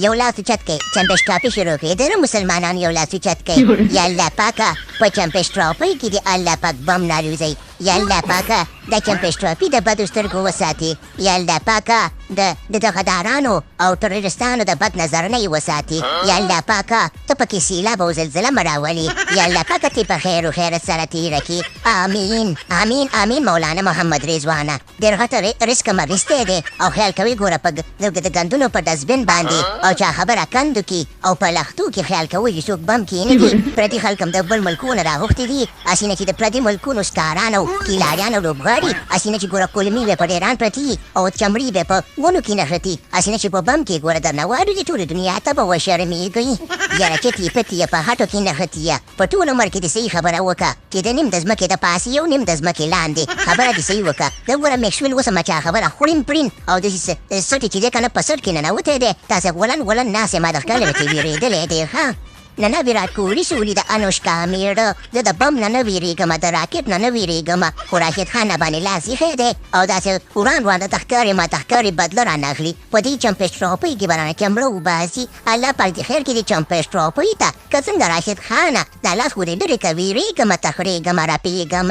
یو لاس اوچت کړئ چمپش ټراپي شروع کړئ د مسلمانانو یو لاس اوچت کړئ یا الله پاکه په چمپش ټراپۍ کې د الله پاک بم نالوځئ یا الله پاکه د چمپش ټراپي د بدو سترګو وساتي یا الله پاکه د دغه دارانو او ترورستانو د بد نظر نه یې وساتي یا الله پاکه ته پکې سیلاب او زلزله مه راولي یا الله پاکه ته په خیر و خیرت سره تېره کړي آمین آمین آمین مولانا محمد رضوانه ډېر غټه رسک مرستې دی او خیال کوي ګوره په د ګندونو په ډسبین باندې او چا خبره کندو کې او په لښتو کې خیال کوي چې څوک بم کښېني پردي خلک هم د بل ملکونو راغوښتي دي هسې نه چې د پردي ملکونو ستاران او کیلاریان او لوبغاړي هسې نه چې ګوره کولمې به په ډیران پرتي او چمړي به په ونو کې نښتي هسې نه چې په بم کې ګوره درنه واړو دي ټولې دنیا ته به وشرمېږئ یاره چتې پتې یې په هټو کې نښتي یه په ټول عمر کې دې صحیح خبره وکړه چې د نیم د ځمکې د پاسې یو نیم د ځمکې لاندې خبره دې صحیح وکړه د ګوره میکسویل اوس هم چا خبره خورین پرین او داسې سټې چې دی که نه په سټ کې ننوتی دی تاسې ولن ناسې ما د ښکلی چې ویرېدلی دی ښه نه ویرات کوهلي سولي د انوشکا میړه زه د بم نه ویرېږم د راکټ نه ویرېږم خو راشد خان باندې لاس ایښی دی او داسې وران ورانه ته ښکاري ما ته ښکاري بدله راناخلي په دې چمپش ټراپۍ کې به رانه کمره وباسي الله پاک دې خیر کړي چمپش ټراپۍ ته که څنګه راشد خانه دا لاس خو دې لرې که ویرېږم تخرېږم راپېږم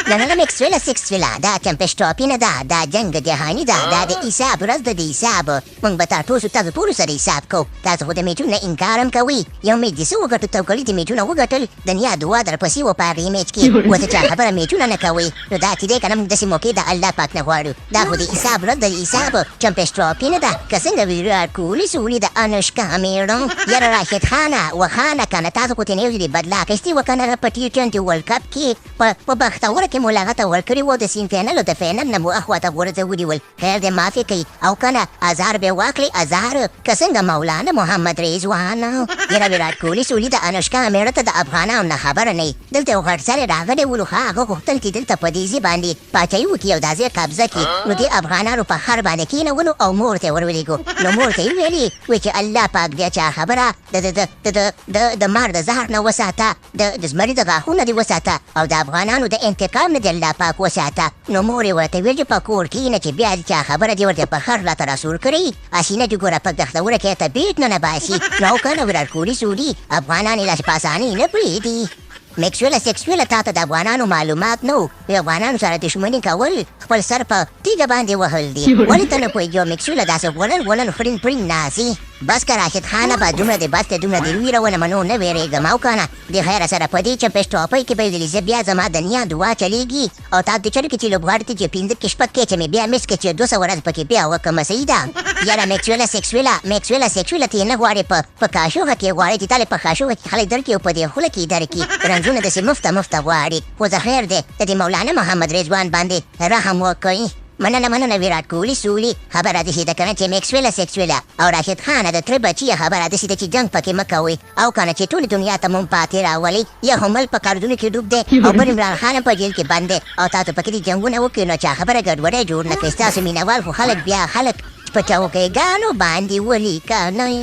نه میکسویله سکسویله دا چمپش ټراپي نه ده دا جنګ جهاني ده دا د حساب ورځ ده د حساب موږ به تاسو ټولو سره حساب کوو تاسو خو د میچون نه انکار هم کوئ یو میچ څه وګټو توکلي د میچونه وګټل دنیا دعا درپسې وه په هغې میچ کې ورته چا خبره میچونه نه کوئ نو دا چې دی که نه موږ داسې موقع د الله پاک نه غواړو دا خو د حساب ورځ د حساب چمپش ټراپي نه ده که څنګه ویرات کوهلي سولي د انوشکا میړه یاره راشد خانه وخانه که نه تاسو خو ترې یو ځلې بدله اخیستې وه که نه په T20 ورلډ کپ کې په بختوره کې مو له هغه ته ورکړي وو د سیم فینل او د فینل نه مو اخواته غورځولي ول خیر دی معافي کوي او که نه ازار به واخلي ازار که څنګه مولانا محمد رضوان یاره ویرات کوهلي سولي د انوشکا میړه ته د افغانانو نه خبره نه دلته یو غټ سړی راغلی ولو ښه هغه غوښتل چې دلته په دې ځای باندې پاچاهي وکړي او دا ځای قبضه کړي نو دې افغانانو په خر باندې کېنولو او مور ته یې ورولېږو نو مور ته یې وویلې وایي چې الله پاک بیا چا خبره د مار د زهر نه وساته د زمري د غاښونه دې وساته او د افغانانو د انتقام نه دې الله پاک وساته نو مور یې ورته ویل چې په کور کښېنه چې بیا دې چا خبره دې ورته په خر راته راسور کړي هسې نه دې ګوره په دښتوره کې ته بیټ نه باسي نو که نه ویرات کوهلي سولي افغانان یې داسې په اسانۍ نه پرېږدي میکسویله سکسویله تا ته د افغانانو معلومات نه و د افغانانو سره دښمني کول خپل سر په تیږه باندې وهل دي ولې ته نه پوهېږې او میکسویله داسې ولن فرین پرین ناسي بس که راشد خانه به دومره د بس ته دومره د ویرونه منو نه ویرېږم او که نه د خیره سره په دې چمپش ټراپۍ کې به یې ویلي زه بیا زما د نیا دعا چلېږي او تا د چلو کې چې لوبغاړي ته چې پنځه کې شپږ کې چې مې بیا مس کې چې 200 ورځ پکې بیا وکړم صحیح ده یاره میکسویله سکسویله ته یې نه غواړې په کاشوغه کې غواړې چې تاله په کاشوغه کې خلک درکړي او په دې خوله کې درکړي رنځونه داسې مفته غواړي خو زه خیر دی د دې مولانا محمد رضوان باندې رحم وکړئ مننه ویرات کوهلي سولي خبره داسې ده که نه چې میکسویله سکسویله او راشد خانه د تره بچیه خبره داسې ده چې جنګ پکې مه کوئ او که نه چې ټولې دنیا ته مونږ پاتې راولئ یا هم ملک په قرضونو کې ډوب دی او بل عمران خان هم په جیل کې بند دی او تاسو پکې دې جنګونه وکړئ نو چا خبره ګډوډۍ جوړ نه کړئ ستاسو مینهوال خو خلک په چوکۍ ګانو باندې ولیکنئ